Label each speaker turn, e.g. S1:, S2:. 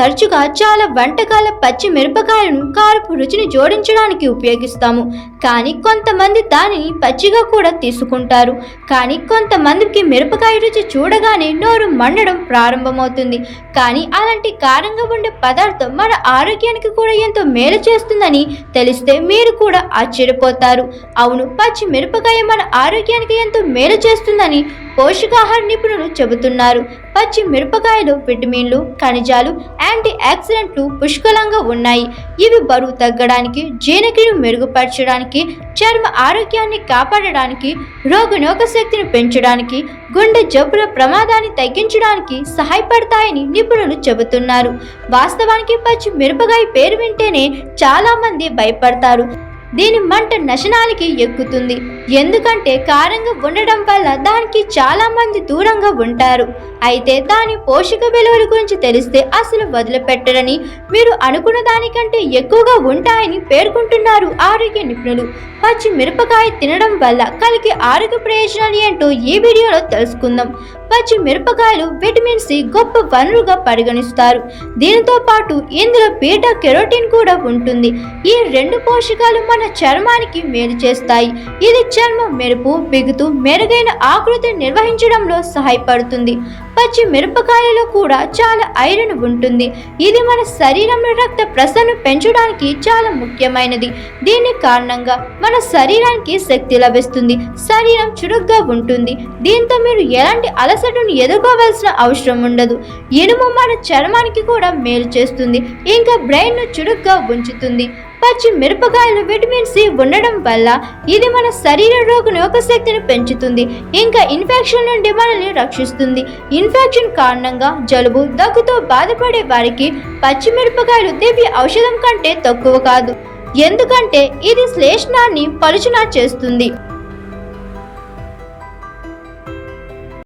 S1: తరచుగా చాలా వంటకాల పచ్చి మిరపకాయలను కారపు రుచిని జోడించడానికి ఉపయోగిస్తాము. కానీ కొంతమంది దానిని పచ్చిగా కూడా తీసుకుంటారు. కానీ కొంతమందికి మిరపకాయ రుచి చూడగానే నోరు మండడం ప్రారంభమవుతుంది. కానీ అలాంటి కారంగా ఉండే పదార్థం మన ఆరోగ్యానికి కూడా ఎంతో మేలు చేస్తుందని తెలిస్తే మీరు కూడా ఆశ్చర్యపోతారు. అవును, పచ్చి మిరపకాయ మన ఆరోగ్యానికి ఎంతో మేలు చేస్తుందని పోషకాహార నిపుణులు చెబుతున్నారు. పచ్చి మిరపకాయలో విటమిన్లు, ఖనిజాలు, యాంటీ ఆక్సిడెంట్లు పుష్కలంగా ఉన్నాయి. ఇవి బరువు తగ్గడానికి, జీర్ణక్రియను మెరుగుపరచడానికి, చర్మ ఆరోగ్యాన్ని కాపాడడానికి, రోగనిరోధక శక్తిని పెంచడానికి, గుండె జబ్బుల ప్రమాదాన్ని తగ్గించడానికి సహాయపడతాయని నిపుణులు చెబుతున్నారు. వాస్తవానికి పచ్చి మిరపకాయ పేరు వింటేనే చాలా మంది భయపడతారు. దీని మంట నశనానికి ఎక్కుతుంది. ఎందుకంటే కారంగా ఉండడం వల్ల దానికి చాలా మంది దూరంగా ఉంటారు. అయితే దాని పోషక విలువల గురించి తెలిస్తే అసలు వదిలిపెట్టరని, మీరు అనుకున్న దానికంటే ఎక్కువగా ఉంటాయని పేర్కొంటున్నారు ఆరోగ్య నిపుణులు. పచ్చి మిరపకాయ తినడం వల్ల కలిగే ఆరోగ్య ప్రయోజనాలు ఏంటో ఈ వీడియోలో తెలుసుకుందాం. పచ్చి మిరపకాయలు విటమిన్ సి గొప్ప వనరుగా పరిగణిస్తారు. దీనితో పాటు ఇందులో బీటా కెరోటిన్ కూడా ఉంటుంది. ఈ రెండు పోషకాలు మన చర్మానికి మేలు చేస్తాయి. ఇది చర్మం మెరుపు, బిగుతు, మెరుగైన ఆకృతిని నిర్వహించడంలో సహాయపడుతుంది. పచ్చి మిరపకాయలలో కూడా చాలా ఐరన్ ఉంటుంది. ఇది మన శరీరంలో రక్త ప్రసరణ పెంచడానికి చాలా ముఖ్యమైనది. దీని కారణంగా మన శరీరానికి శక్తి లభిస్తుంది. శరీరం చురుగ్గా ఉంటుంది. దీంతో మీరు ఎలాంటి అలసటను ఎదుర్కోవాల్సిన అవసరం ఉండదు. ఇనుము మన చర్మానికి కూడా మేలు చేస్తుంది. ఇంకా బ్రెయిన్ను చురుగ్గా ఉంచుతుంది. పచ్చి మిరపకాయలు విటమిన్ సి ఉండడం వల్ల ఇది మన శరీర రోగనిరోధక శక్తిని పెంచుతుంది. ఇంకా ఇన్ఫెక్షన్ నుండి మనల్ని రక్షిస్తుంది. ఇన్ఫెక్షన్ కారణంగా జలుబు, దగ్గుతో బాధపడే వారికి పచ్చి మిరపకాయలు దివ్య ఔషధం కంటే తక్కువ కాదు. ఎందుకంటే ఇది శ్లేష్మాన్ని పలుచన చేస్తుంది.